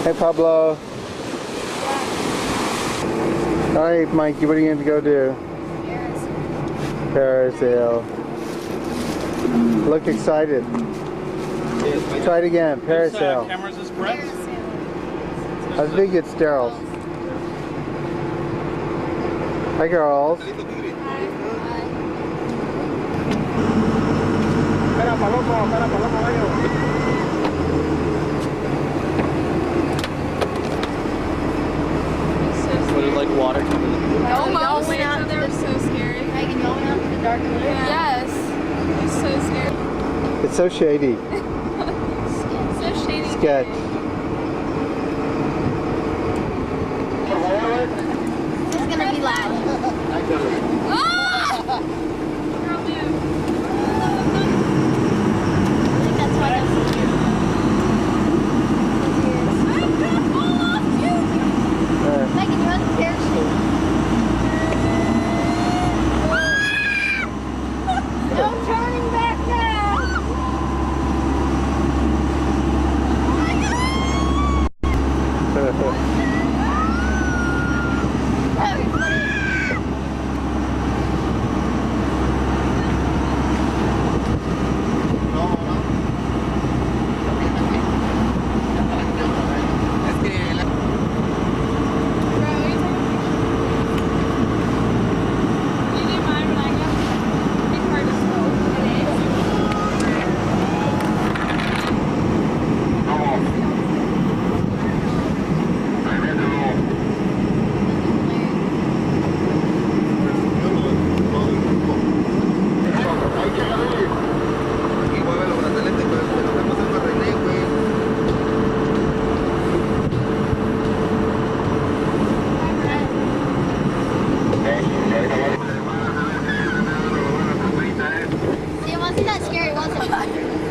Hey, Pablo. All right, Mikey, what are you going to go do? Parasail. Look excited. Try it again. Parasail. Cameras is correct. I think it's Daryl's. Hi, girls. What is like water coming in? Almost. They were so scary. Megan, y'all went out to the dark blue? Yes. It was so scary. It's so shady. So shady. Sketch. It's gonna be loud. Ah! Girl, dude. I think that's why that's so cute. I'm gonna fall off too. Megan, you're on the parachute. No turning back now.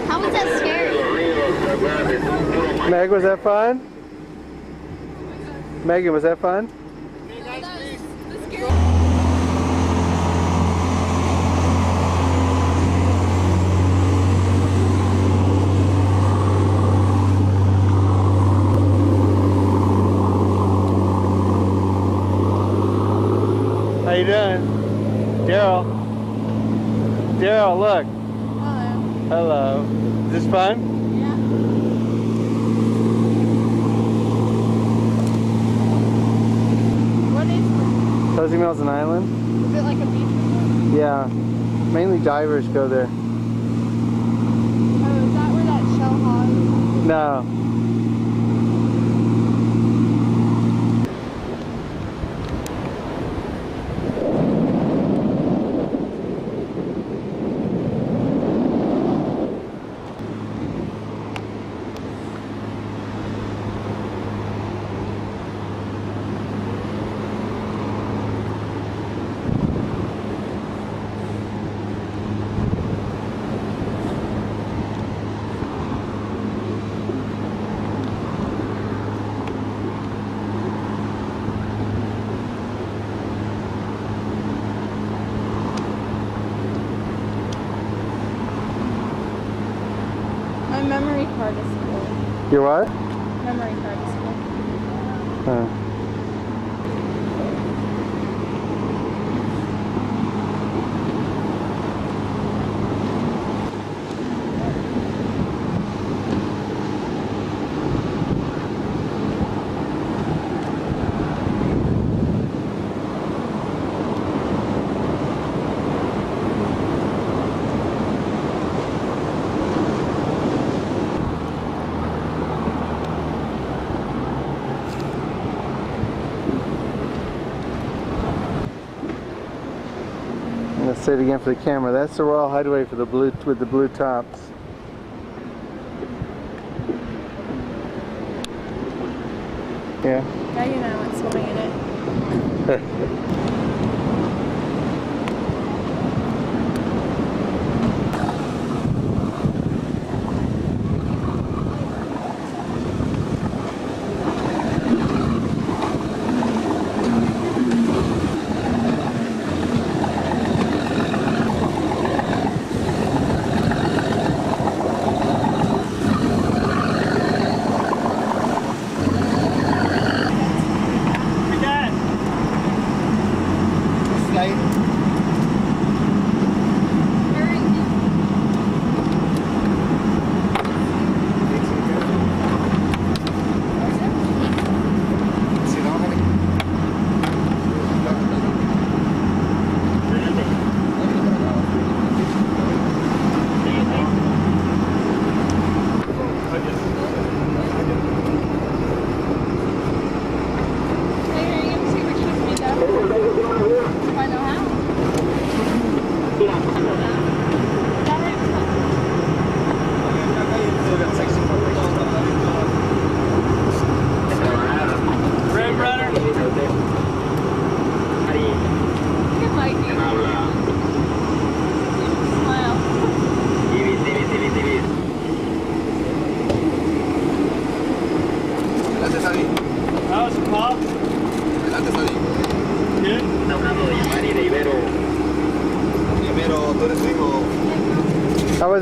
How was that scary? Meg, was that fun? Megan, was that fun? How you doing? Daryl. Daryl, look. Hello. Hello. Is this fun? Yeah. What is this? Cozy Mills an island? Is it like a beach resort? Yeah. Mainly divers go there. Oh, is that where that shell hog is? No. My memory card is full. Your what? Memory card is full. Huh. Let's say it again for the camera. That's the Royal Hideaway for the blue with the blue tops. Yeah. Now you know what's swimming in it.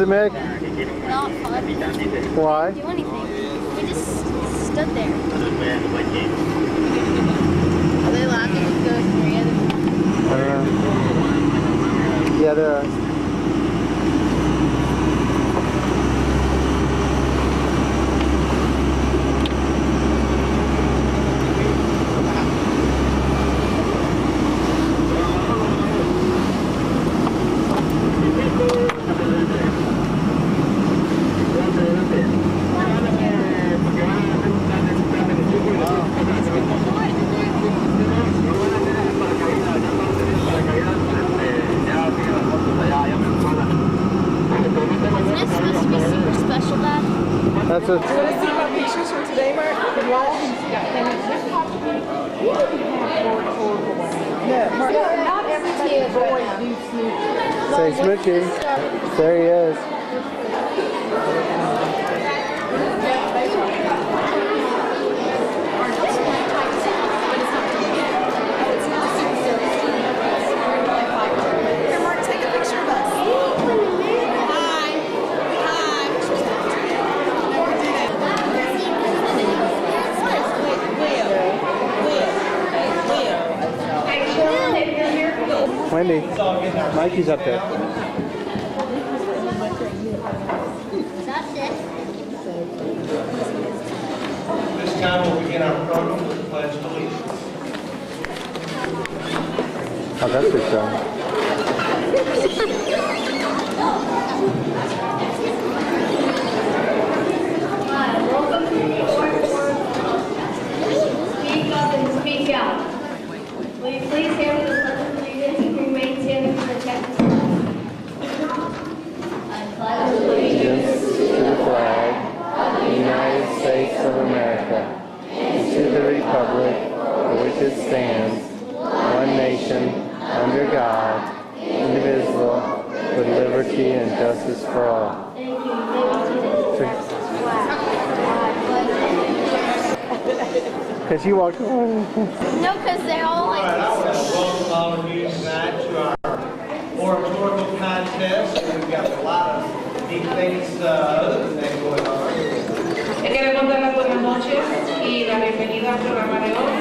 it, Mick? Not fun. Why? Do anything. We just stood there. Are they laughing at those three other I don't know. Yeah, there are. Isn't it supposed to be super special, Dad? That's a. Want to see my pictures from today, Mark? No, Mark, not everybody boys do snoopers. Say Smoochie. There he is. Here, Mark, take a picture of us. Wendy, Mikey's up there. That's it. This time we'll begin our program with the Pledge of Allegiance. Oh, that's good song. Welcome to the Lord's Speak up and speak out. Will you please stand for the Pledge of Allegiance and remain standing to protect the flag? I pledge Allegiance to the flag of the United States of America and to the republic for which it stands, one nation, under God, indivisible, with liberty and justice for all. Thank you. Because you walked away. No, because they're all All right, I like. want to welcome all of you tonight to our oratorical contest. We've got a lot of neat things other than that going on. Queremos dar las buenas noches y la bienvenida al programa de hoy.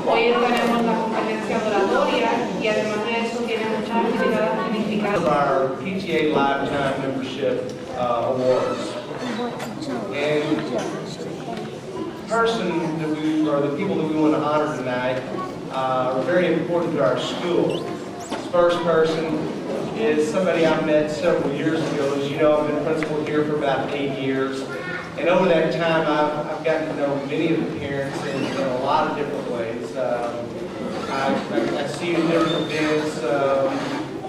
Hoy tenemos la competencia oratoria y además de eso tiene muchas actividades significativas. Our PTA Lifetime Membership Awards. And the people that we want to honor tonight are very important to our school. This first person is somebody I met several years ago. As you know, I've been principal here for about 8 years. And over that time, I've gotten to know many of the parents in a lot of different ways. I see you at different events.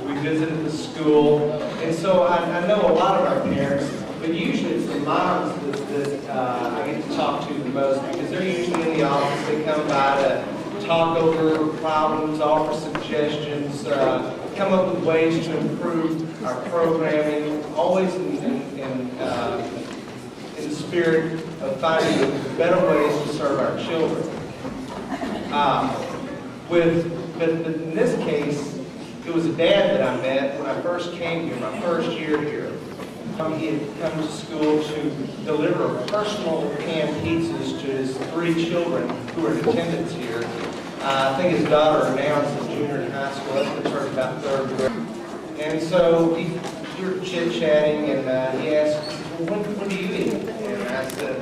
We visited the school. And so I know a lot of our parents, but usually it's the moms that I get to talk to the most because they're usually in the office. They come by to talk over problems, offer suggestions, come up with ways to improve our programming, always in the spirit of finding better ways to serve our children. But in this case, it was a dad that I met when I first came here, my first year here. He had come to school to deliver personal canned pizzas to his 3 children who were in attendance here. I think his daughter now is a junior in high school. That's been her about 3rd grade. And so we were chit-chatting, and he asked, well, when do you eat? And I said,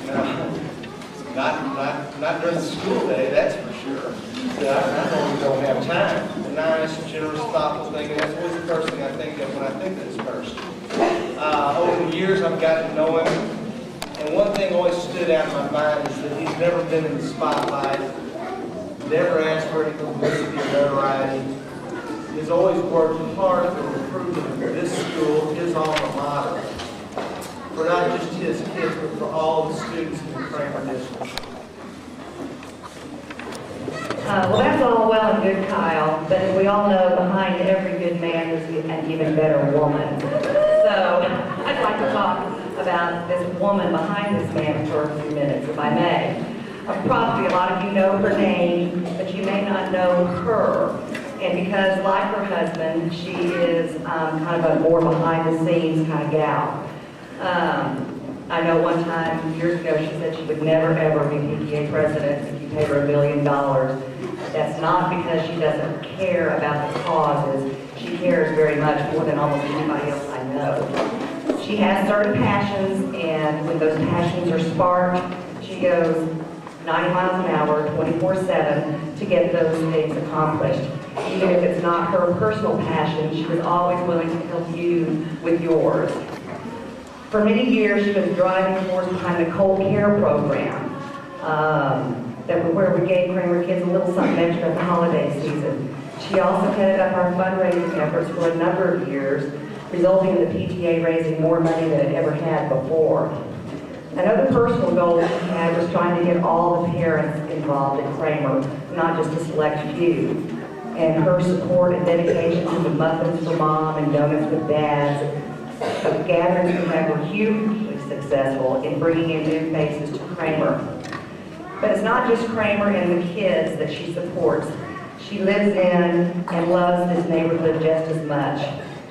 no, not during the school day, that's for sure. I don't have time. A nice, generous, thoughtful thing, and that's always the first thing I think of when I think of this person. Over the years, I've gotten to know him, and one thing always stood out in my mind is that he's never been in the spotlight, never asked for any publicity or notoriety. He's always worked hard for the improvement of this school, his alma mater, for not just his kids, but for all the students in the Kramer district. Well, that's all well and good, Kyle, but as we all know, behind every good man is an even better woman. So I'd like to talk about this woman behind this man for a few minutes, if I may. Probably a lot of you know her name, but you may not know her. And because, like her husband, she is kind of a more behind-the-scenes kind of gal. I know one time, years ago, she said she would never, ever be PTA president if you paid her $1 million. That's not because she doesn't care about the causes. She cares very much, more than almost anybody else I know. She has certain passions, and when those passions are sparked, she goes 90 miles an hour, 24/7, to get those things accomplished. Even if it's not her personal passion, she was always willing to help you with yours. For many years, she was the driving force behind the cold care program, where we gave Kramer kids a little something extra at the holiday season. She also headed up our fundraising efforts for a number of years, resulting in the PTA raising more money than it ever had before. Another personal goal that she had was trying to get all the parents involved at Kramer, not just a select few. And her support and dedication to the Muffins for Mom and Donuts with Dads, of gatherings we had, were hugely successful in bringing in new faces to Kramer. But it's not just Kramer and the kids that she supports. She lives in and loves this neighborhood just as much.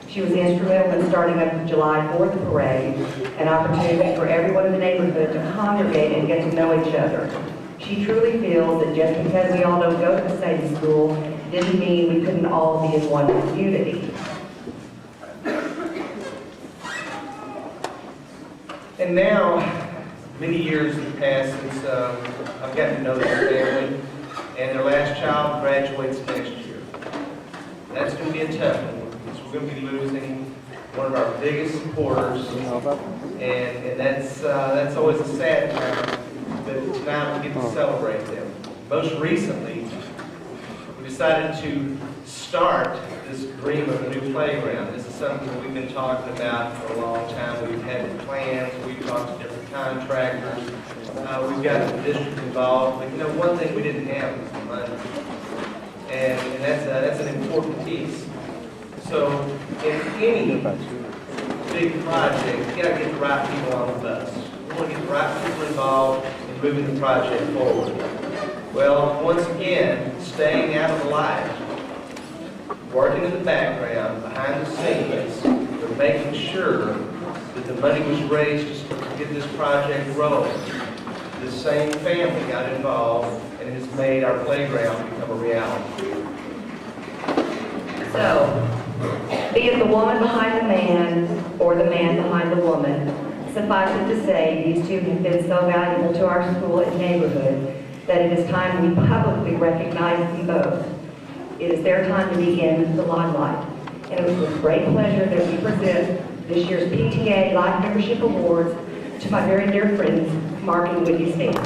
She was instrumental in starting up the July 4th parade, an opportunity for everyone in the neighborhood to congregate and get to know each other. She truly feels that just because we all don't go to the same school didn't mean we couldn't all be in one community. And now, many years have passed since I've gotten to know their family, and their last child graduates next year. That's going to be a tough one, because we're going to be losing one of our biggest supporters, and that's always a sad time, but tonight we get to celebrate them. Most recently, we decided to start this dream of a new playground. This is something that we've been talking about for a long time. We've had plans, we've talked to different contractors, we've got the district involved, but one thing we didn't have was the money. And that's an important piece. So in any big project, you got to get the right people on the bus. We want to get the right people involved in moving the project forward. Well, once again, staying out of the light, working in the background, behind the scenes, but making sure that the money was raised to get this project rolling. The same family got involved and has made our playground become a reality. So, be it the woman behind the man or the man behind the woman, suffice it to say, these two have been so valuable to our school and neighborhood that it is time we publicly recognize them both. It is their time to be in the limelight. And it was with great pleasure that we present this year's PTA Life Membership Awards to my very dear friends, Mark and Whitney Stanton.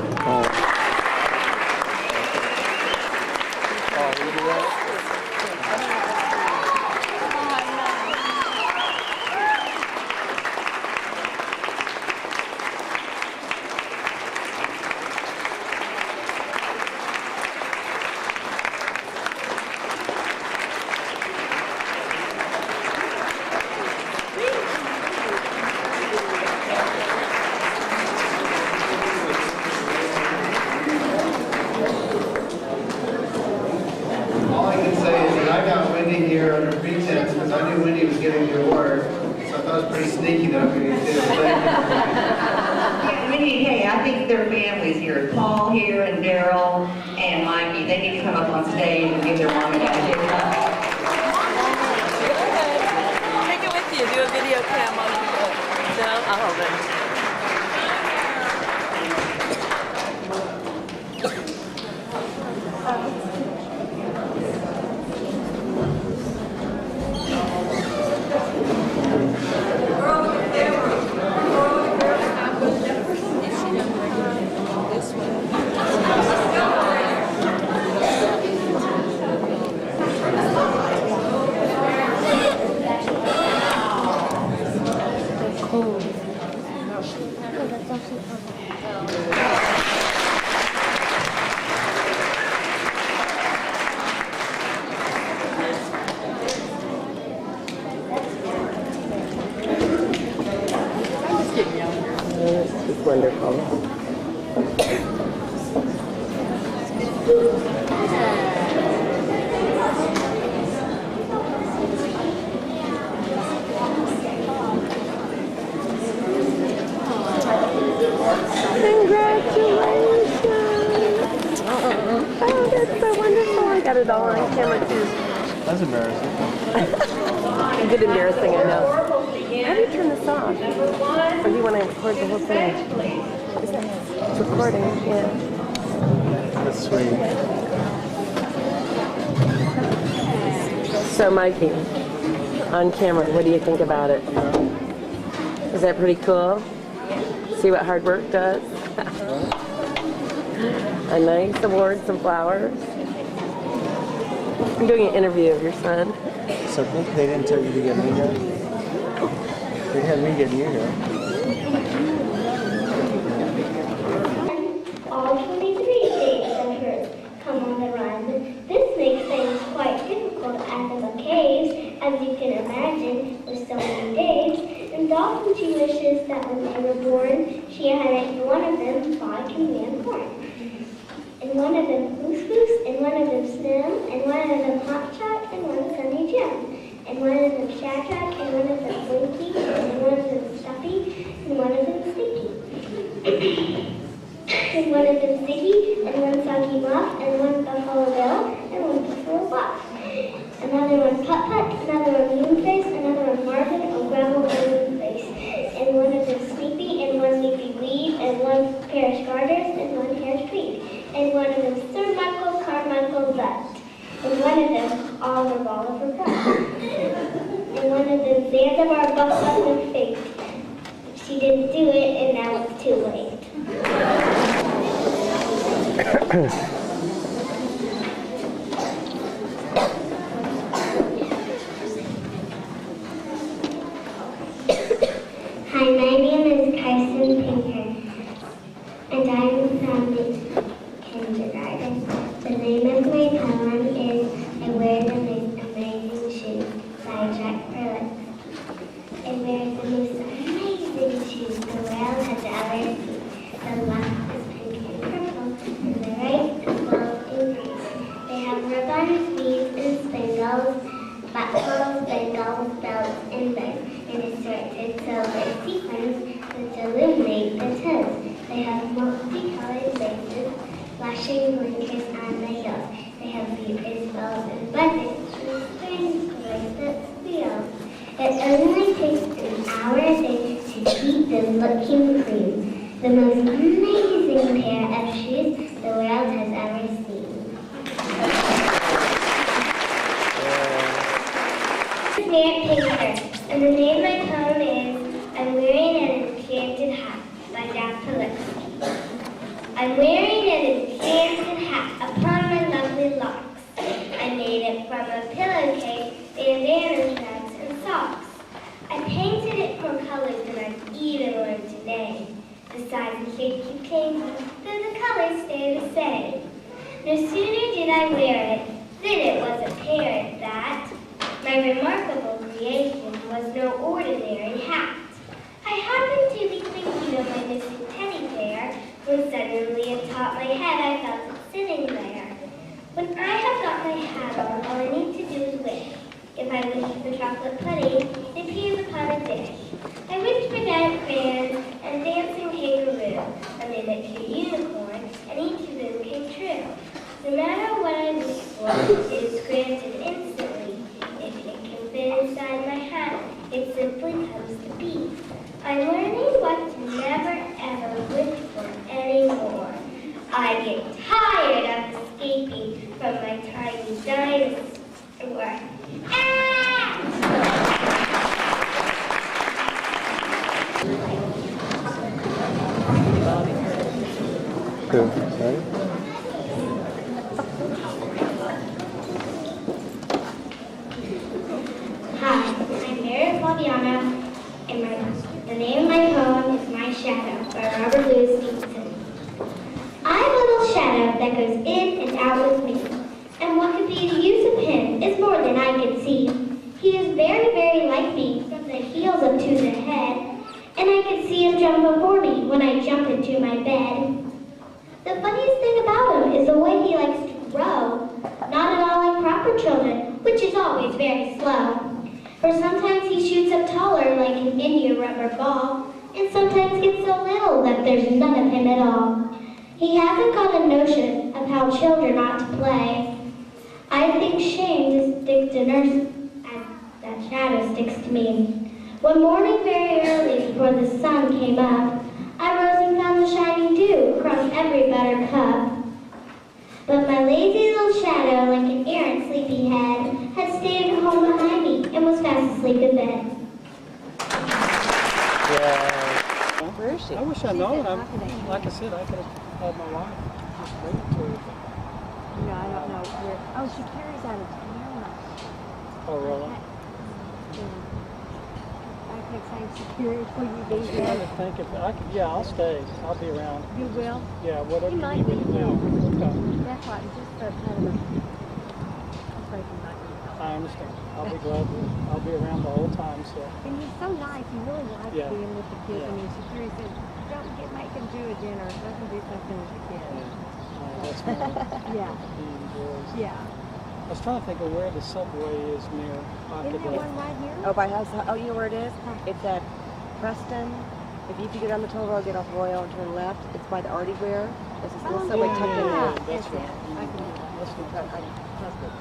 it all on camera too. That's embarrassing. A bit embarrassing, I know. How do you turn this off? Or do you want to record the whole thing? It's recording, yeah. That's sweet. So Mikey, on camera, what do you think about it? Is that pretty cool? See what hard work does? A nice award, some flowers. I'm doing an interview of your son. So they didn't tell you to get me here? They had me getting you here. All 23 states of Earth come on the run. This makes things quite difficult as in the caves, as you can imagine, with so many days. And often she wishes that when they were born, she had one of them 5 command horns. And one of them Goose Goose, and one of them Slim, and one of them Hot Shot, and one Sunny Jim. And one of them Shadrach, and one of them Blinky, and one of them Stuffy, and one of them Sticky. And one of them Ziggy, and one Soggy Muff, and one Buffalo Bill, and one Buffalo Buff. Another one Putt Putt, another one Moonface, another one Marvin, or Gravel, or Moonface. And one of them Sleepy, and one Leafy Weed, and one Parish Garters, and one Parish Tweed. And one of them Sir Michael Carmichael Butt. And one of them Oliver Bolivar Butt. And one of them Zanzibar Buffalo Fig. She didn't do it, and now it's too late. Hi, my name is Carson Pinker, and I'm from the kindergarten. The name of my poem is I Wear the Most Amazing Shoes by Jack Perlitz. I wear the most amazing shoes the world has ever seen. The left is pink and purple, and the right is gold and green. They have ribbons, beads, and spangles, buckles, bangles, belts, and bows, and assorted silver sequins which illuminate the toes. They have multicolored laces, flashing blinkers on the heels. They have beavers, bells, and buttons, and strings, bracelets, wheels. It only takes an hour a day to keep them looking clean. The most amazing pair of shoes the world has ever seen. Aunt Pinker, and the name of my poem is I'm Wearing an Enchanted Hat by Jack Perlitz. I'm wearing an enchanted hat upon my lovely locks. I made it from a pillowcase, bandanas, rags, and socks. I painted it for colors and I've even learned to name. The size and shape you came, though the colors stay the same. No sooner did I wear it, than it was apparent that my remarkable creation was no ordinary hat. I happened to be thinking of my missing teddy bear when suddenly atop my head I felt it sitting there. When I have got my hat on, all I need to do is wish. If I wish for chocolate pudding, it appears upon a dish. I wished for giant fans and dancing kangaroo, a miniature unicorn, and each of them came true. No matter what I wish for, it is granted instantly. If it can fit inside my hat, it simply comes to be. I'm learning what to never ever wish for anymore. I get tired of escaping from my tiny dinosaur. Cool. Ready? Hi, I'm Mary Flaviana, and the name of my poem is My Shadow by Robert Louis Stevenson. I'm a little shadow that goes in and out with me, and what could be the use of him is more than I can see. He is very, very like me from the heels up to the head, and I can see him jump before me when I jump into my bed. The funniest thing about him is the way he likes to grow, not at all like proper children, which is always very slow. For sometimes he shoots up taller like an India rubber ball, and sometimes gets so little that there's none of him at all. He hasn't got a notion of how children ought to play. I think shame just sticks to nurse as that shadow sticks to me. One morning very early before the sun came up, I rose and found the shining dew across every buttercup. But my lazy little shadow, like an errant sleepyhead, had stayed at home behind me and was fast asleep in bed. Where is she? I wish I'd known. Like I said, I could have had my wife just bring it to her. No, I don't know where. Oh, she carries out of town. Oh, really? I kept saying security for you, I was trying to think if I could. Yeah, I'll stay. I'll be around. You will? Yeah, whatever You might you need be. to do. Okay. That's why, just for kind of a... I'm afraid you might be. I understand. I'll be glad to. I'll be around the whole time, so. And he's so nice. He really likes Yeah. being with the kids. Yeah. I mean, security said, don't make him do a dinner. Let him do something with the kids. That's me. Yeah. He enjoys. Yeah. I was trying to think of where the subway is near. Isn't there one right here? Oh, by house. Oh, you know where it is? It's at Preston. If you get on the toll road, get off Royal and turn left, it's by the Artie Ware. There's this little subway tucked in there. That's right. I can trust it.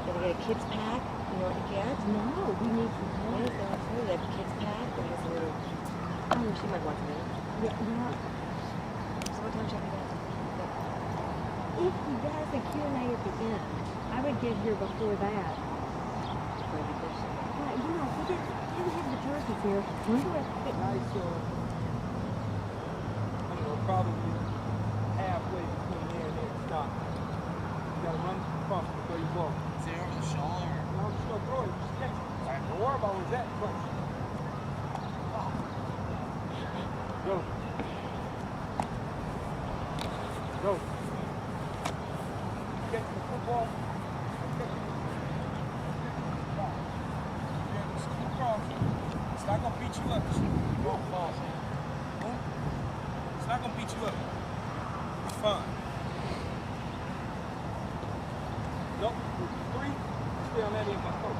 Did we get a kids pack? You know what to get? No, we need some What is that? What is that? Kids pack? Or just a little... Oh, she might want to know. Yeah, well, So what time should I get? if he does a Q&A at the end, I would get here before that. Maybe this. But, you know, he didn't have the turkeys here. Wonder if it Nice, I don't know, probably halfway between there and there and stop. You gotta run across before you walk. Is it over the shoulder? No, I'm just gonna throw it, just catch it. Don't worry about where it's at first. Go. Go. Catch the football. It's not gonna beat you up. It's not gonna beat you up. It's fun. Nope. 3. Stay on that end by 4.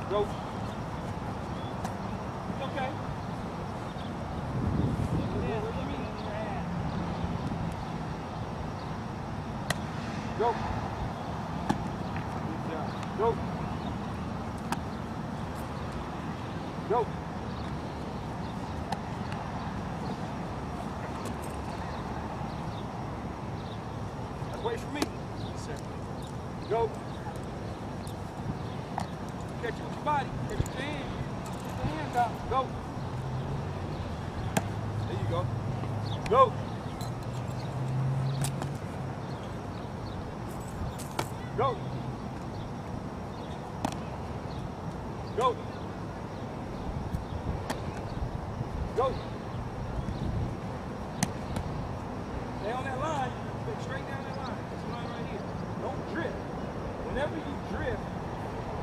Go. It's okay. Go. Good job. Go. Go. Wait for me. Yes, sir. Go. Catch it with your body. Catch it with your hand. Put your hands out. Go. There you go. Go. Go. Go. Go. Stay on that line. Stay straight down that line. This line right here. Don't drift. Whenever you drift,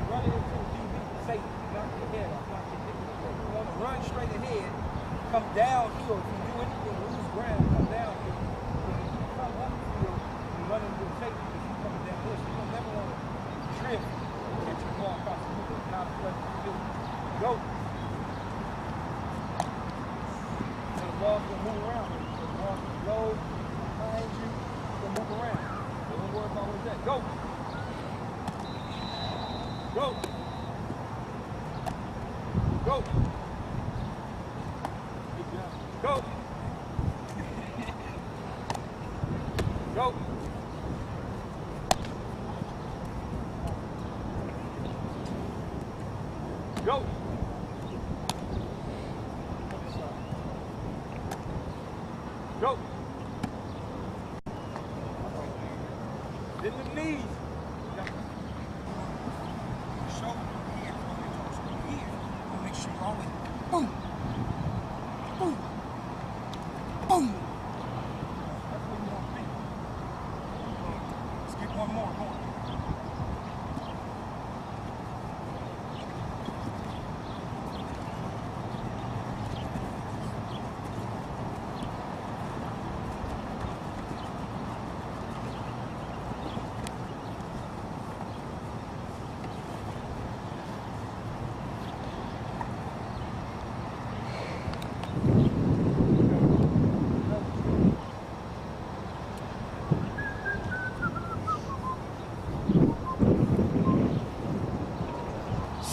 run it into the DB. Safety. Knock your head off. Knock your hip off. You want to run straight ahead. Come downhill. If you do anything, lose ground, come downhill. If you come upfield, you run into a safety because you're coming downhill. So you don't never want to drift. Catch your ball across the middle. Not a pleasant field. Go. So the ball's going to move around. So the ball's going to go behind you. It's going to move around. So don't worry about where it's at. Go. Go. Go. Good job. Go. Go. Go. Go. In the knees. Shoulder here. Here. Make sure you're always boom. Boom. Boom. That's what you want to be. Let's get one more going.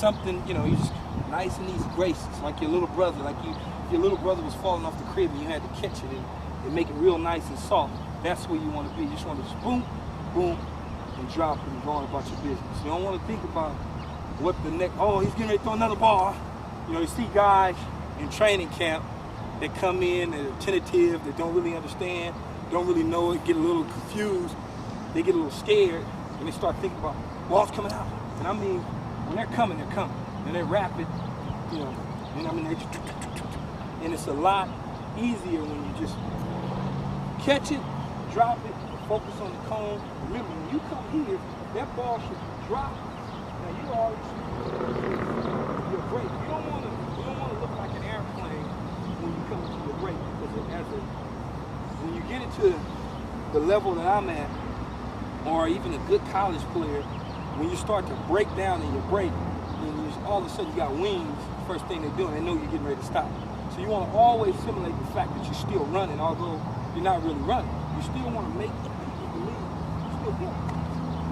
something, you know, you just nice and easy, gracious, like your little brother, if your little brother was falling off the crib and you had to catch it and make it real nice and soft. That's where you want to be. You just want to just boom, boom, and drop it and go on about your business. You don't want to think about what the next, oh, he's getting ready to throw another ball. You know, you see guys in training camp that come in, they're tentative, they don't really understand, don't really know it, get a little confused, they get a little scared, and they start thinking about, ball's coming out. And I mean, when they're coming, and they're rapid, you know, and I mean, and it's a lot easier when you just catch it, drop it, focus on the cone. Remember, when you come here, that ball should drop. Now you already your break. You don't want to look like an airplane when you come into your break, because when you get into the level that I'm at, or even a good college player, when you start to break down in your break, and all of a sudden you got wings, the first thing they're doing, they know you're getting ready to stop. So you want to always simulate the fact that you're still running, although you're not really running. You still want to make people believe you're still going.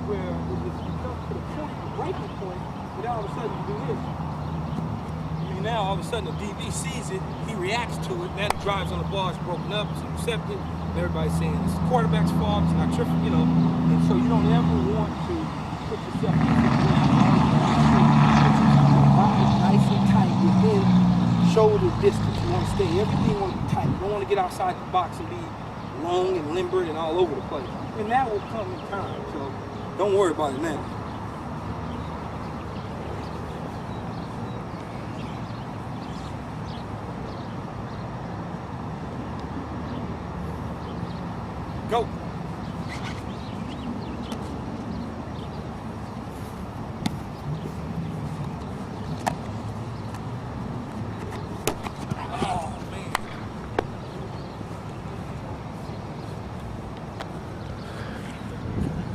Where if you come to the point, the breaking point, but all of a sudden you do this. I mean, now all of a sudden the DB sees it, he reacts to it, now the drives on the ball is broken up, it's intercepted, and everybody's saying it's the quarterback's fault, it's not tripping, you know. And so you don't ever want to put yourself in a situation nice and tight within shoulder distance. You want to stay, everything want to be tight. You don't want to get outside the box and be long and limber and all over the place. And that will come in time, so don't worry about it now. Go.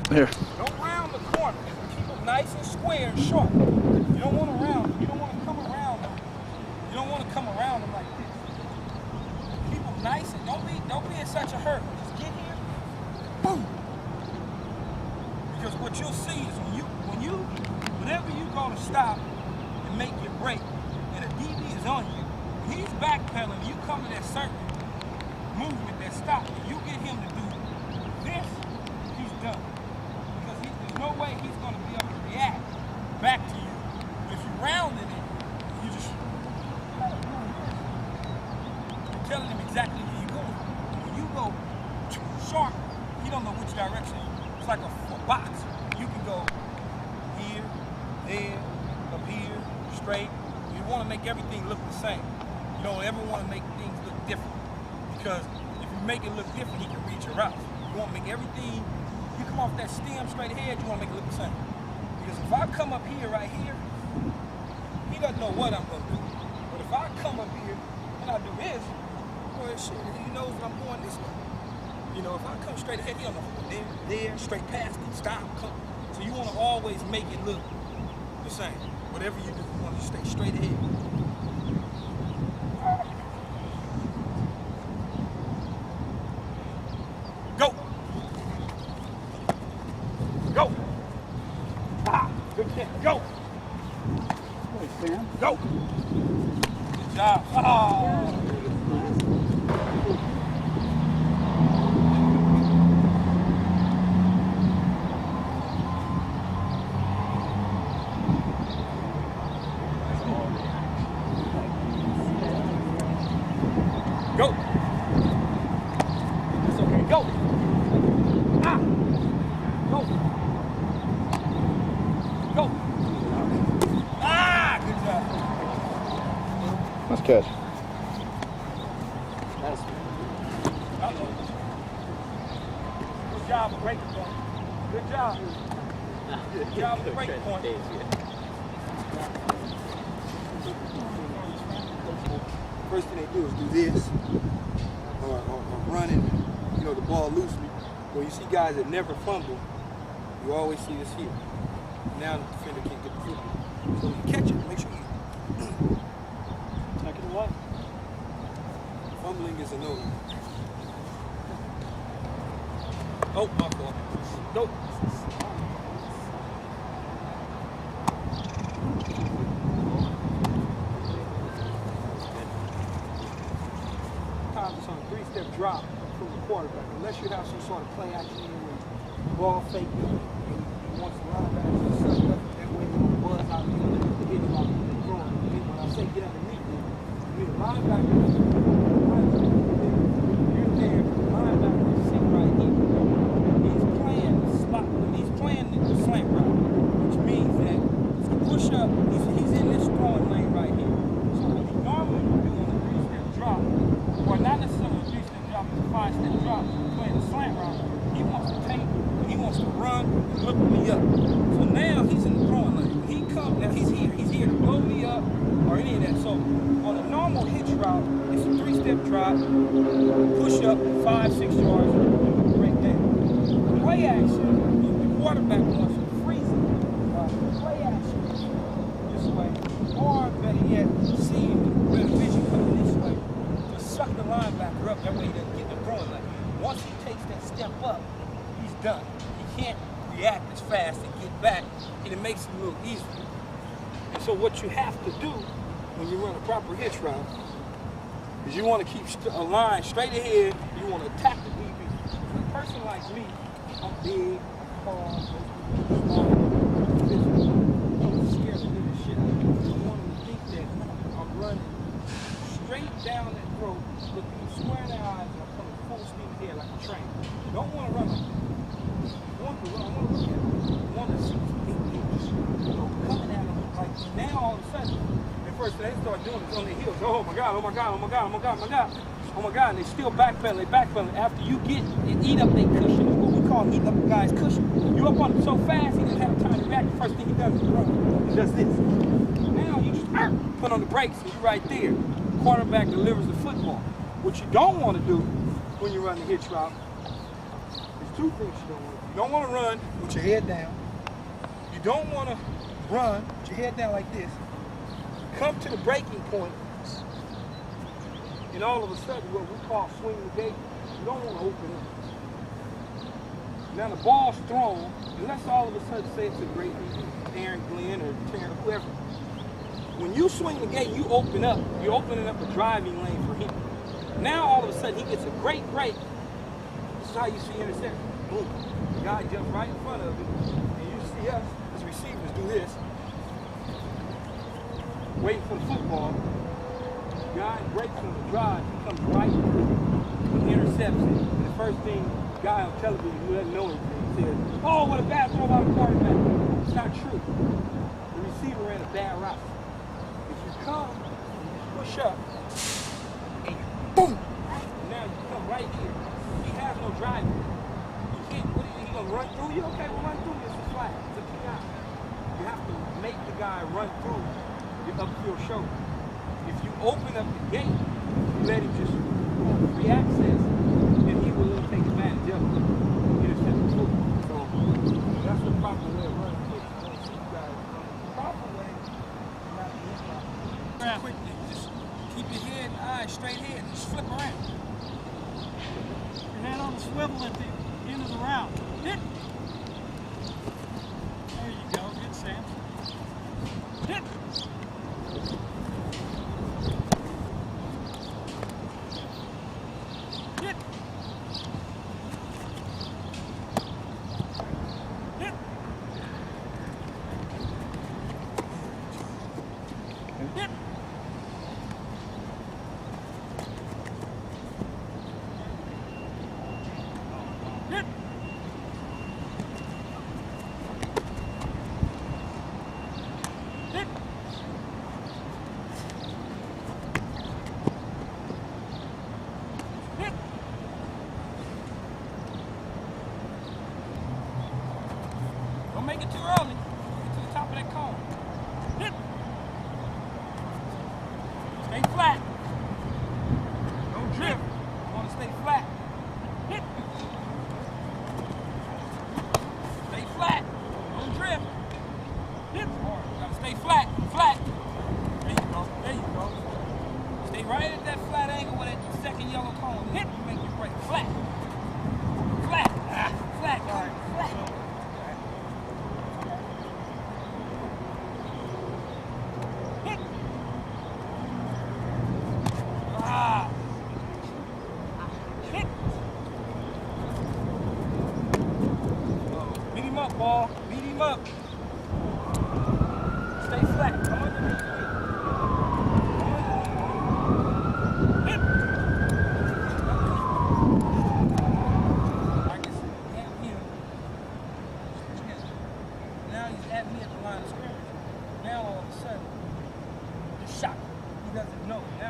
Here. Don't round the corner. Keep them nice and square and short. You don't want to round them. You don't want to come around them. You don't want to come around them like this. Keep them nice and don't be in such a hurry. Just get here. Boom. Because what you'll see is whenever you go to stop and make your break, and a DB is on you, when he's backpedaling, you come to that certain movement, that stop, and you get him to do this, he's done. There's no way he's going to be able to react back to you. If you're rounding it, you just you're telling him exactly where you're going. When you go sharp, he don't know which direction. It's like a box. You can go here, there, up here, straight. You want to make everything look the same. You don't ever want to make things look different, because if you make it look different, he can read your route. You want to make everything. You come off that stem straight ahead, you want to make it look the same. Because if I come up here, right here, he doesn't know what I'm going to do. But if I come up here and I do this, well, shit, he knows that I'm going this way. You know, if I come straight ahead, he don't know there, straight past it, stop, come. So you want to always make it look the same. Whatever you do, you want to stay straight ahead. Go. Go. Ah, good catch. Go. Go. Good job. Oh. Go. It's okay. Go. Ah. Go. Go. Ah, good job. Nice catch. Nice. Good job of breaking point. Good job. Good job of breaking point. First thing they do is do this, or running, you know, the ball loosely. When you see guys that never fumble, you always see this here. Now the defender can't get the football. So you catch it, make sure you take it away. Fumbling is a no. Oh, my fault. Nope. three-step drop from the quarterback, unless you have some sort of play action where ball fake and you want some linebackers to suck up, that way you don't buzz out the hit off the throwing. When I say get underneath it, I mean the linebacker, you're there, the linebacker is sitting right here. He's playing the slot, he's playing the slant route, which means that to push up, he's in this throwing lane right here. So what he normally would do on a three-step drop, or not necessarily a three-step drop, it's a five-step drop, playing the slant route, he wants to take, he wants to run and look me up. So now he's in the throwing lane. When he comes, now he's here to blow me up or any of that. So on a normal hitch route, it's a three-step drop, push up 5-6 yards, break down. Play action, the quarterback wants to freeze it. Play action this way, or better yet, see the vision coming this way to suck the linebacker up. That way he doesn't get the throwing lane. Once he takes that step up, he's done. He can't react as fast and get back, and it makes it a little easier. And so what you have to do when you run a proper hitch route is you want to keep a line straight ahead. You want to attack the DB. For a person like me, I'm big, I'm tall, small, I'm scared to do this shit. I want them to think that I'm running straight down that throat, looking square in the eyes, and I'm coming full speed ahead like a train. You don't want to run like that. I want to look at it. I want to see coming at them like now all of a sudden. At first they start doing it on their heels. Oh my God, oh my God, oh my God, oh my God, oh my God. Oh my God, and they still backpedaling. After you get and eat up their cushion, is what we call eating up the guy's cushion. You up on him so fast, he didn't have time to react. The first thing he does is run. He does this. Now you just put on the brakes and you're right there. Quarterback delivers the football. What you don't want to do when you run the hitch route is two things you don't want to do. You don't want to run with your head down. You don't want to run with your head down like this. Come to the breaking point, and all of a sudden, what we call swing the gate, you don't want to open up. Now the ball's thrown, unless all of a sudden, say it's a great Aaron Glenn or Terrence, whoever. When you swing the gate, you open up. You're opening up a driving lane for him. Now all of a sudden, he gets a great break. This is how you see interception. Boom. The guy jumps right in front of him, and you see us, as receivers, do this. Waiting for the football. The guy breaks from the drive, he comes right through, intercepts it. And the first thing the guy on television who doesn't know anything says, oh, what a bad throw by the quarterback. It's not true. The receiver ran a bad route. If you come, you push up, and you boom! Now you come right here. He has no driving. You can't, what are you gonna run through you? Okay, we'll run through you. It's a flag. It's a PI. You have to make the guy run through your upfield shoulder. If you open up the gate, you let him just free access, then he will take advantage of it. Intercept the football. So that's the proper way of running kicks. I want to see you guys run the proper way, not the improper. Quickly, just keep your head and eyes straight ahead. Just flip around. Your head on the swivel at the end of the round. Hit. There you go. Good, Sam. Hit. Make it too early. Get to the top of that cone. Hip. Stay flat. Don't drift. You want to stay flat. Hip. Stay flat. Don't drift. Hip. You gotta stay flat. Flat. There you go. There you go. Stay right at that flat angle with that second yellow cone. Hip. You make your break flat. Flat. Flat. Flat.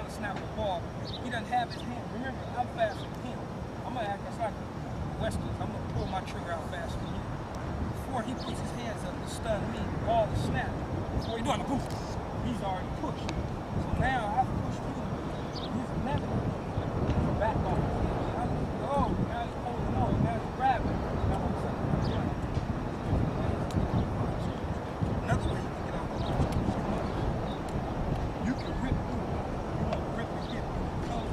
to snap the ball. He doesn't have his hand. Remember, I'm faster than him. I'm going to act just like the Westerns. I'm going to pull my trigger out faster than him. Before he puts his hands up to stun me, the ball is snapped. Before he doing the boom, he's already pushed. So now I've pushed him. He's never back on. Oh, now he's holding on. Now he's grabbing. Now all of a sudden, another way you can get out the line. You can rip through it. You want to rip and dip. You can come,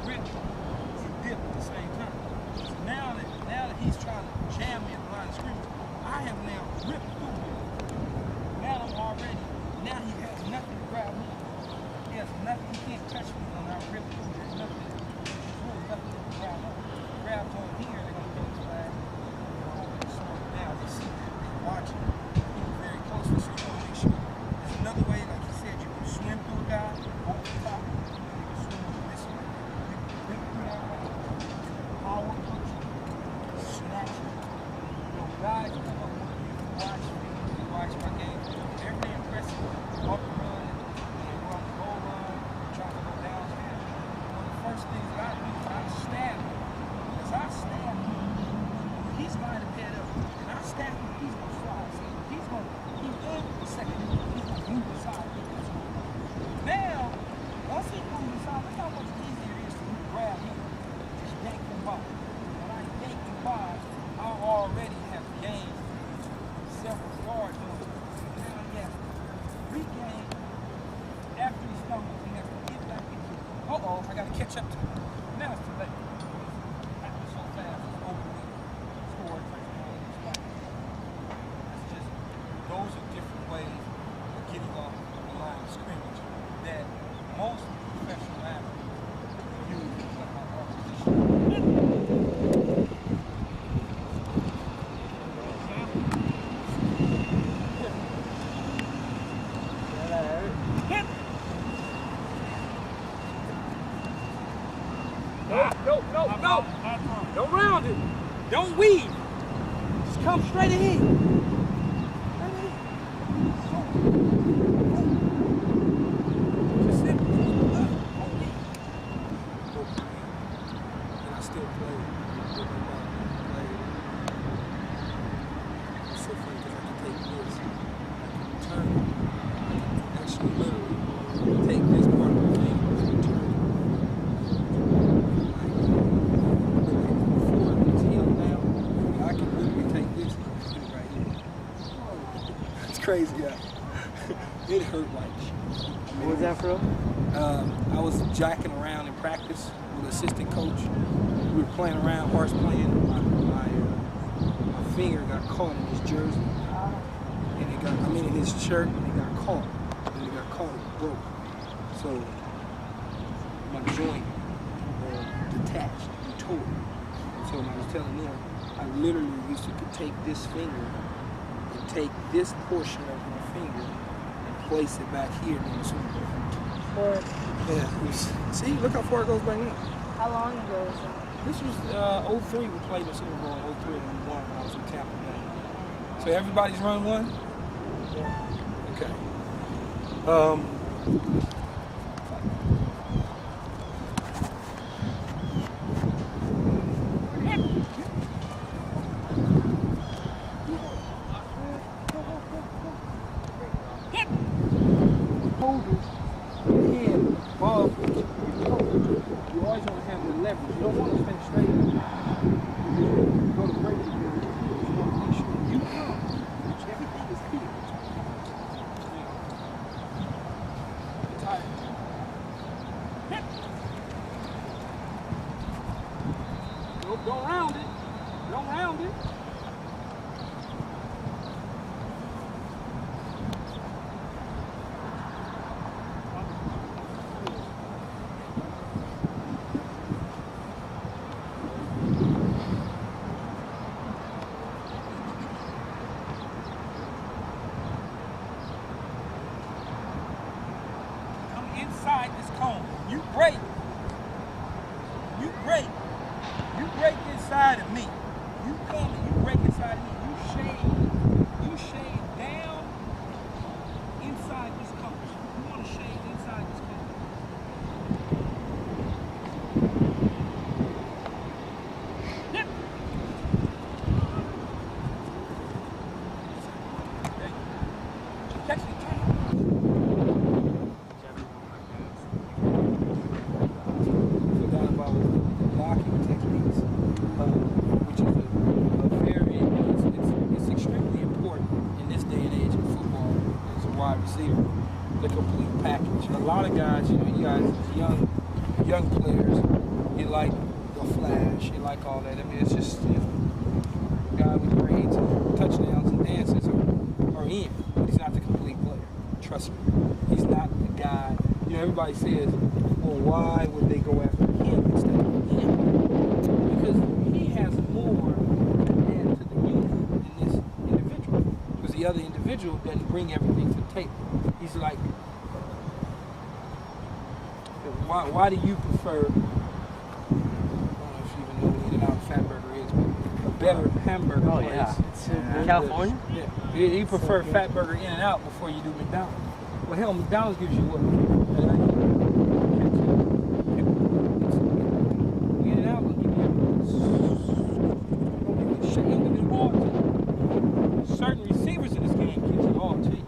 rip, and dip at the same time. So now that he's trying to jam me at the line of scrimmage, I have now ripped through him. Now I'm already, now he has nothing to grab me. He has nothing, he can't touch me when I rip through. There's nothing, there's really nothing to grab on. Grabs on here, they're going to throw the flag. Now they see that, they're watching. He's very close, so you want to make sure. There's another way, like you said, you can swim through a guy, over the top. You can swim through this way. You can rip through that way. Power punch, snatch it. You know, guys come up with you, watch my game. Everything impressive, up and run, and run the goal line, trying to go downtown. One of the first things that I do is I stab him. Because I stab him, he's going to head up. And I stab him, he's going to fly. So he's in the second, he's going to move aside. Now, once he moves aside, look how much easier it is for me to grab him. Just yank him by. When I yank him by, I already have gained several yards on him. Now he has to regain after he stumbles. He has to get back into it. Uh-oh, I got to catch up to him. Now it's too late. Happened so fast, it's over with. Score, touchdown, it's back. That's just, those are different ways of getting off the line of scrimmage that most professional athletes use to play my opposition. No. Don't round it. Don't weave. Just come straight ahead. Just sit. And I still play. It's so funny because I can take this. I can turn it. I can actually literally take this part of the thing and turn it. Crazy guy. It hurt like shit. What was that from? I was jacking around in practice with an assistant coach. We were playing around, horse playing. My finger got caught in his jersey. And in his shirt, and it got caught. And it got caught and broke. So my joint detached and tore. So I was telling them, I literally used to take this finger and take this portion of my finger and place it back here in the Super Bowl. Yeah, see, look how far it goes back now. How long ago was that? This was 03, we played the Super Bowl in 03 and we won when I was in Tampa Bay. So everybody's run one? Yeah. Okay. You always want to have the leverage. You don't want to stay straight. You go to break it. You want to make sure you come. Everything is here. Tight. Don't round it. Don't round it. Inside this cone. You break. You break. You break inside of me. You come and you break inside of me. You shade down inside this cone. You want to shade inside this cone. guys, young players, you like the flash, you like all that. I mean, it's just, you know, a guy with grades and touchdowns and dances are in, but he's not the complete player. Trust me. He's not the guy. You know, everybody says, well, why would they go after him instead of him? Because he has more to add to the unit than this individual. Because the other individual doesn't bring everything to the table. He's like, why do you prefer, I don't know if you even know what In-N-Out Fatburger is, but a better hamburger place. Yeah. It's California? Yeah. You prefer Fatburger In-N-Out before you do McDonald's. Well, hell, McDonald's gives you what? In-N-Out will give you certain receivers in this game gives it all to you.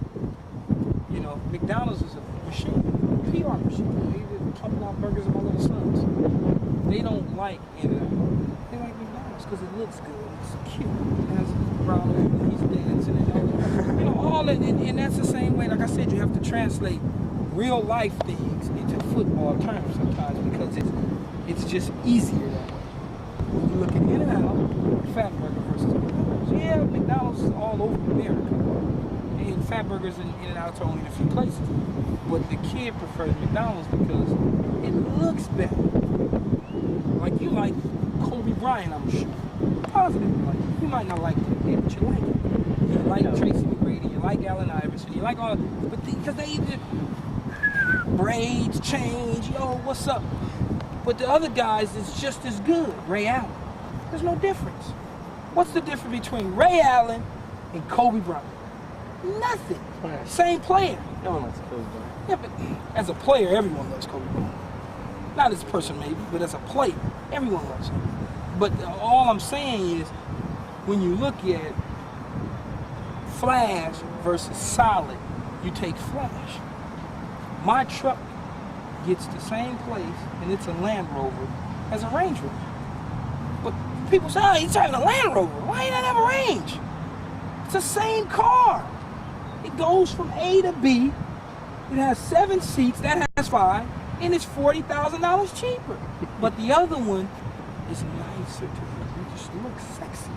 You know, McDonald's is a machine, PR machine. They pumping out burgers of my little sons. They don't like In-N-Out. They like McDonald's because it looks good. It's cute. It has brown and he's dancing and you know, all that. And that's the same way, like I said, you have to translate real life things into football terms sometimes because it's just easier that way. When you look at In-N-Out, Fatburger versus McDonald's. Yeah, McDonald's is all over America. And Fatburgers and In-N-Outs are only in a few places. But the kid prefers McDonald's because it looks better. Like you like Kobe Bryant, I'm sure. Positive, like you might not like him, but you like him. You like Tracy McGrady, you like Allen Iverson, you like all, but because they either braids, change, yo, what's up? But the other guys is just as good. Ray Allen, there's no difference. What's the difference between Ray Allen and Kobe Bryant? Nothing. Same player. No one likes Kobe Bryant. Yeah, but as a player, everyone loves Kobe Bryant. Not as a person maybe, but as a player, everyone loves him. But all I'm saying is, when you look at flash versus solid, you take flash. My truck gets the same place, and it's a Land Rover, as a Range Rover. But people say, oh, he's driving a Land Rover. Why ain't that have a range? It's the same car. It goes from A to B. It has 7 seats, that has 5, and it's $40,000 cheaper. But the other one is nicer to me. It just looks sexy.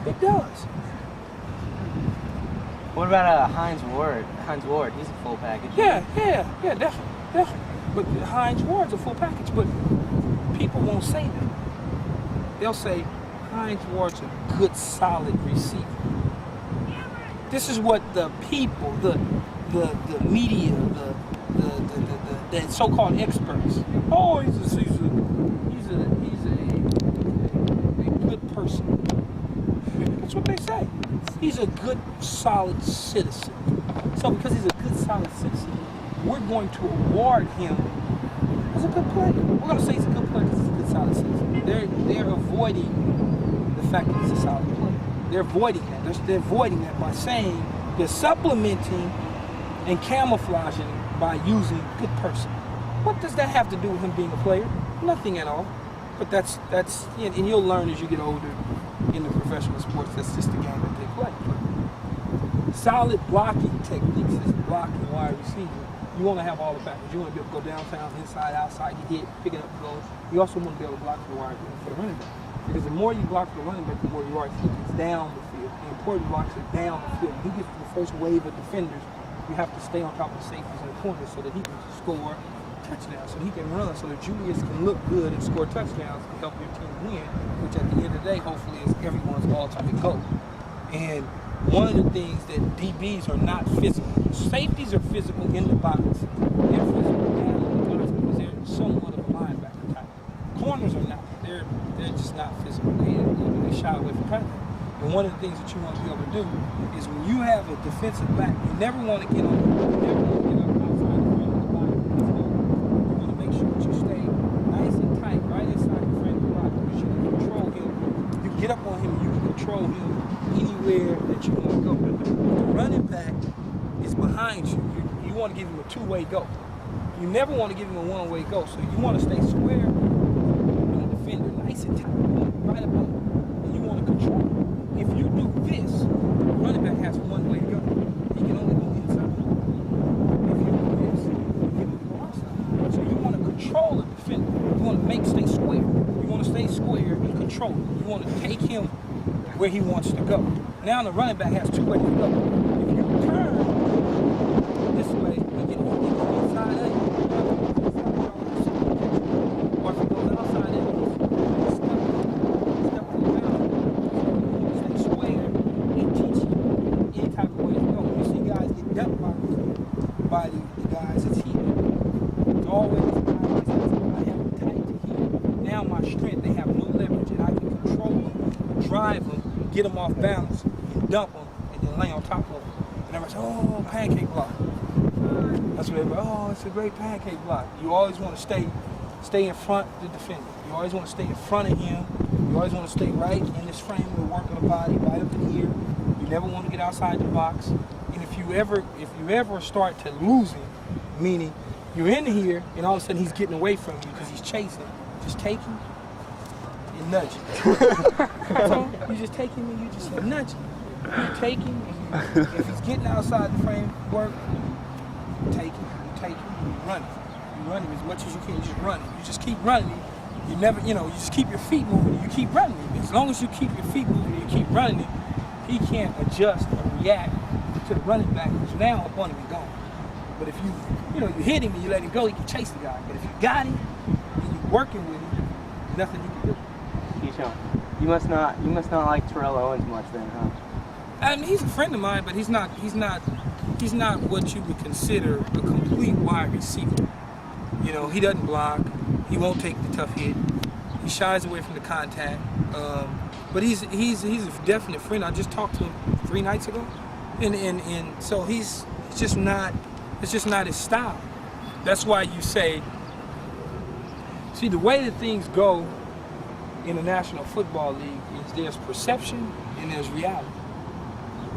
It does. What about Heinz Ward? Heinz Ward, he's a full package. Yeah, definitely. But Heinz Ward's a full package, but people won't say that. They'll say Heinz Ward's a good, solid receiver. This is what the people, the media, the so-called experts. Oh, he's a good person. That's what they say. He's a good, solid citizen. So because he's a good, solid citizen, we're going to award him as a good player. We're going to say he's a good player because he's a good, solid citizen. They're avoiding the fact that he's a solid player. They're avoiding that. They're avoiding that by saying they're supplementing and camouflaging by using good person. What does that have to do with him being a player? Nothing at all. But that's and you'll learn as you get older in the professional sports. That's just the game that they play. Solid blocking techniques is blocking wide receiver. You want to have all the package. You want to be able to go downtown, inside, outside, you hit, pick it up, go. You also want to be able to block the wide receiver for the running back. Because the more you block the running back, the more you are. He gets down the field. The important blocks are down the field. He gets to the first wave of defenders. You have to stay on top of the safeties and the corners so that he can score touchdowns, so he can run, so that Julius can look good and score touchdowns to help your team win, which at the end of the day, hopefully, is everyone's ultimate goal. And one of the things that DBs are not physical. Safeties are physical in the box. They're physical down in the box because they're somewhat of a linebacker type. Corners are not. They're just not physical. They shy away from contact. And one of the things that you want to be able to do is when you have a defensive back, you never want to get on. You never want to get up outside the front of the body. You want to make sure that you stay nice and tight right inside the front of the body because you can control him. You get up on him, you can control him anywhere that you want to go. The running back is behind you. You want to give him a two-way go. You never want to give him a one-way go. So you want to stay square on the defender, nice and tight, right up on him. And you want to control him. If you do this, the running back has one way to go. He can only go inside. If you do this, you give him control him. You want to take him where he wants to go. Now the running back has two ways to go. If you turn this way, he can go inside of you. Or if he goes outside of you, step on the ground. Stay square and teach you any type of way to go. You see guys get dumped by the guys that's here. It's always guys I have them tight to here. Now my strength, they have no leverage, and I can control them, drive them, get them off balance, and dump them, and then lay on top of them. And everybody says, oh, pancake block. That's what everybody, oh, it's a great pancake block. You always want to stay in front of the defender. You always want to stay in front of him. You always want to stay right in this frame of the work of the body, right up in here. You never want to get outside the box. And if you ever start to lose him, meaning you're in here and all of a sudden he's getting away from you because he's chasing, just take him and nudge him. So you just take him and you just nudge him. You take him, and if he's getting outside the framework, take him, you run him. You run him as much as you can, you just run him. You just keep running him. You never, you just keep your feet moving, you keep running him. As long as you keep your feet moving and you keep running him, he can't adjust or react to the running back, who's now up on him and gone. But if you hit him and you let him go, he can chase the guy. But if you got him and you're working with him, nothing you can do. You must not like Terrell Owens much then, huh? I mean, he's a friend of mine, but he's not what you would consider a complete wide receiver. He doesn't block. He won't take the tough hit. He shies away from the contact. But he's a definite friend. I just talked to him 3 nights ago, and so it's just not his style. That's why you say, see, the way that things go in the National Football League is there's perception and there's reality.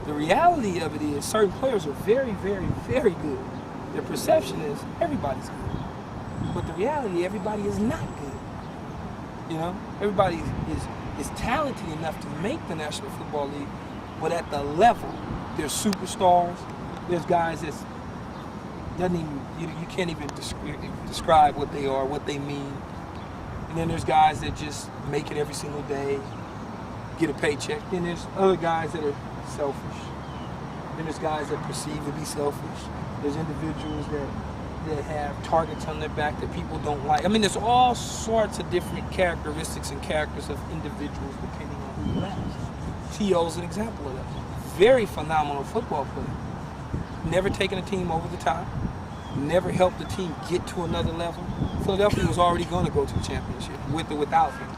The reality of it is certain players are very, very, very good. Their perception is everybody's good. But the reality, everybody is not good. Everybody is talented enough to make the National Football League, but at the level, there's superstars, there's guys that you can't even describe what they are, what they mean. And then there's guys that just make it every single day, get a paycheck. Then there's other guys that are selfish. Then there's guys that perceive to be selfish. There's individuals that have targets on their back that people don't like. I mean, there's all sorts of different characteristics and characters of individuals depending on who you ask. T.O.'s an example of that. Very phenomenal football player. Never taken a team over the top. Never helped the team get to another level. Philadelphia was already going to go to the championship, with or without him.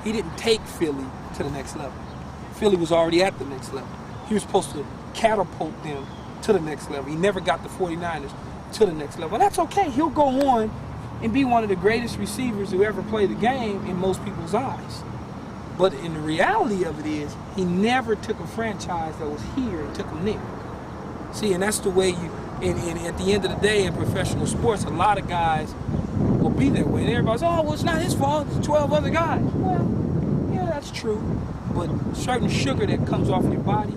He didn't take Philly to the next level. Philly was already at the next level. He was supposed to catapult them to the next level. He never got the 49ers to the next level. And that's okay. He'll go on and be one of the greatest receivers who ever played the game in most people's eyes. But in the reality of it is, he never took a franchise that was here and took them there. See, and that's the way and at the end of the day in professional sports, a lot of guys will be that way. And everybody's, oh, well, it's not his fault. It's 12 other guys. Well, yeah, that's true. But certain sugar that comes off your body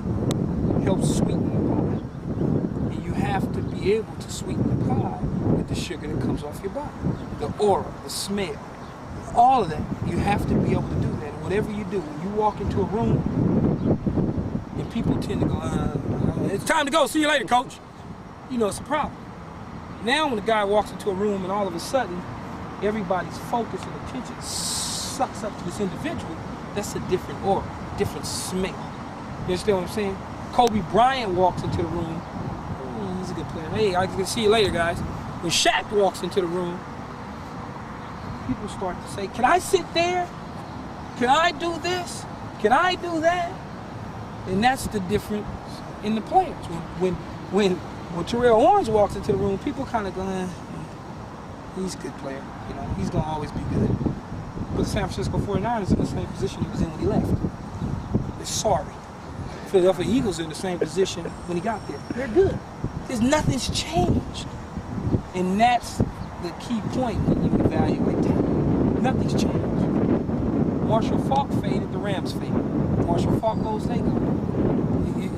helps sweeten the pie. And you have to be able to sweeten the pie with the sugar that comes off your body. The aura, the smell, all of that. You have to be able to do that. And whatever you do, when you walk into a room, and people tend to go, it's time to go. See you later, coach. It's a problem. Now when a guy walks into a room and all of a sudden everybody's focus and attention sucks up to this individual, that's a different aura, different smell. You understand what I'm saying? Kobe Bryant walks into the room, he's a good player. Hey, I can see you later, guys. When Shaq walks into the room, people start to say, can I sit there? Can I do this? Can I do that? And that's the difference in the players. When Terrell Owens walks into the room, people kind of go, he's a good player. He's going to always be good. But the San Francisco 49ers is in the same position he was in when he left. They're sorry. Philadelphia Eagles are in the same position when he got there. They're good. Nothing's changed. And that's the key point when you evaluate talent. Nothing's changed. Marshall Faulk faded, the Rams faded. Marshall Faulk goes, they go.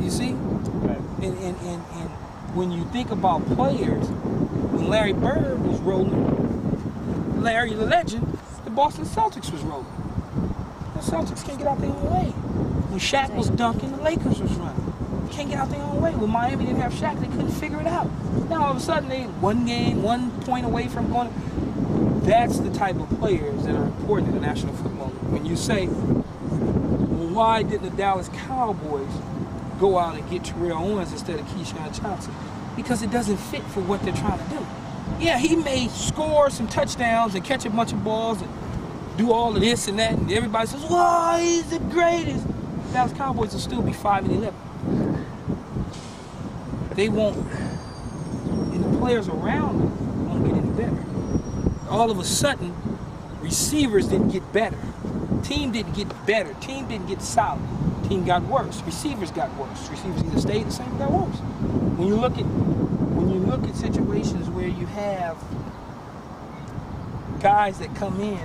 You see? Right. And when you think about players, when Larry Bird was rolling, Larry the legend, the Boston Celtics was rolling. Celtics can't get out their own way. When Shaq was dunking, the Lakers was running. They can't get out their own way. When Miami didn't have Shaq, they couldn't figure it out. Now all of a sudden they 1 point away from going. That's the type of players that are important in the National Football League. When you say, well, why didn't the Dallas Cowboys go out and get Terrell Owens instead of Keyshawn Johnson? Because it doesn't fit for what they're trying to do. Yeah, he may score some touchdowns and catch a bunch of balls and do all of this and that, and everybody says, "Wow, he's the greatest." Dallas Cowboys will still be 5-11. They won't, and the players around them won't get any better. All of a sudden, receivers didn't get better. Team didn't get better. Team didn't get solid. Team got worse. Receivers got worse. Receivers either stayed the same or got worse. When you look at situations where you have guys that come in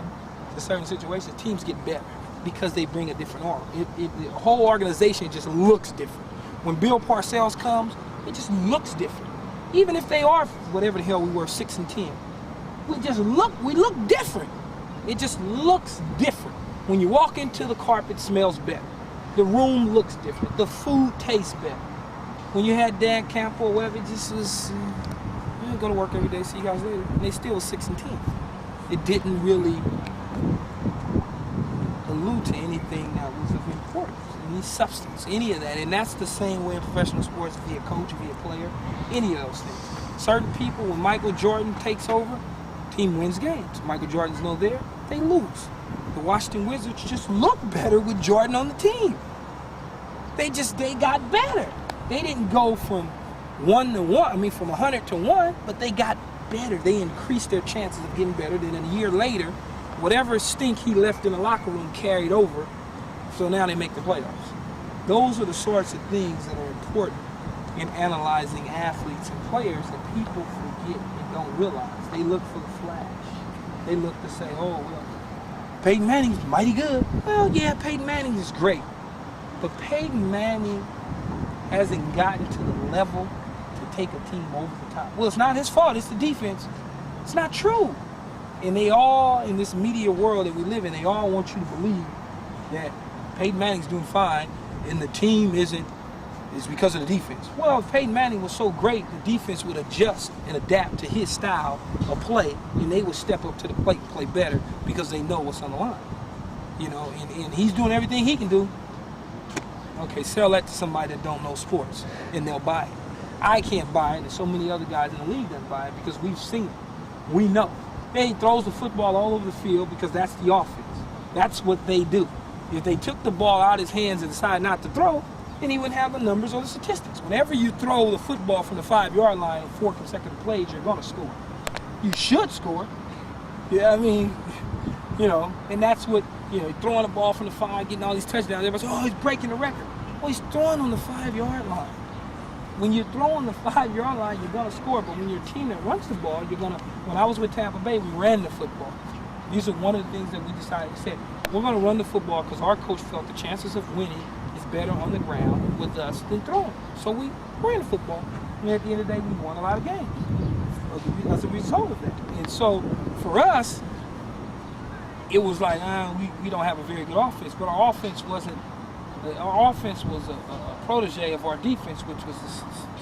to certain situations, teams get better because they bring a different aura. The whole organization just looks different. When Bill Parcells comes, it just looks different. Even if they are whatever the hell we were, 6-10, we look different. It just looks different. When you walk into the carpet, it smells better. The room looks different. The food tastes better. When you had Dan Campbell or whatever, it just was, you go to work every day, see you guys later. And they still was 6-10. It didn't really allude to anything that was of importance, any substance, any of that. And that's the same way in professional sports, via coach, via player, any of those things. Certain people, when Michael Jordan takes over, team wins games. Michael Jordan's no there, they lose. The Washington Wizards just look better with Jordan on the team. They got better. They didn't go from 1-1, from 100 to 1, but they got better. They increased their chances of getting better. Then a year later, whatever stink he left in the locker room carried over, so now they make the playoffs. Those are the sorts of things that are important in analyzing athletes and players that people forget and don't realize. They look for the flash. They look to say, oh, well, Peyton Manning's mighty good. Well, yeah, Peyton Manning is great. But Peyton Manning hasn't gotten to the level to take a team over the top. Well, it's not his fault, it's the defense. It's not true. And they all, in this media world that we live in, they all want you to believe that Peyton Manning's doing fine and the team is because of the defense. Well, if Peyton Manning was so great, the defense would adjust and adapt to his style of play, and they would step up to the plate and play better because they know what's on the line. And he's doing everything he can do. Okay, sell that to somebody that don't know sports, and they'll buy it. I can't buy it, and so many other guys in the league don't buy it because we've seen it. We know. He throws the football all over the field because that's the offense. That's what they do. If they took the ball out of his hands and decided not to throw, then he wouldn't have the numbers or the statistics. Whenever you throw the football from the 5-yard line on 4 consecutive plays, you're going to score. You should score. Yeah, and that's what, throwing the ball from the 5, getting all these touchdowns. Everybody says, oh, he's breaking the record. Well, he's throwing on the 5-yard line. When you're throwing the 5-yard line, you're going to score. But when you're a team that runs the ball, you're going to. When I was with Tampa Bay, we ran the football. These are one of the things that we decided. We said, we're going to run the football because our coach felt the chances of winning is better on the ground with us than throwing. So we ran the football. And at the end of the day, we won a lot of games as a result of that. And so for us, it was like, we don't have a very good offense. But our offense wasn't. Our offense was a protege of our defense, which was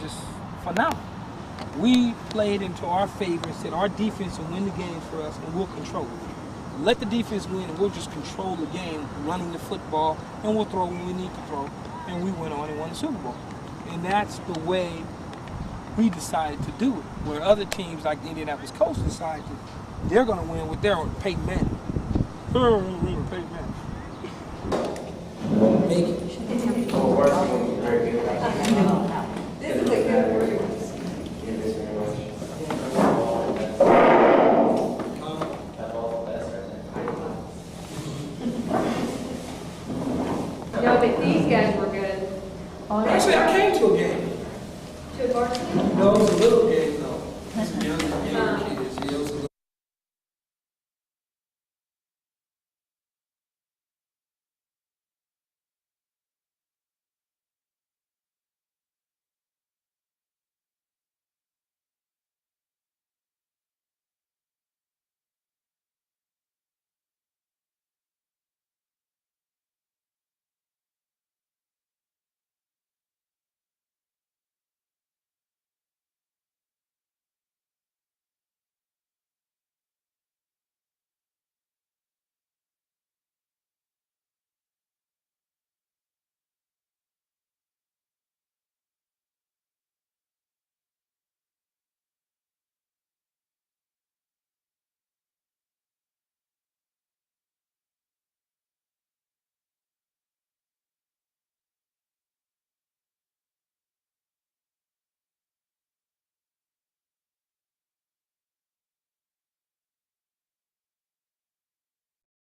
just phenomenal. We played into our favor and said our defense will win the game for us and we'll control it. Let the defense win and we'll just control the game, running the football, and we'll throw when we need to throw. And we went on and won the Super Bowl. And that's the way we decided to do it. Where other teams like the Indianapolis Colts decided they're going to win with their Peyton Manning. Peyton Manning. Make it.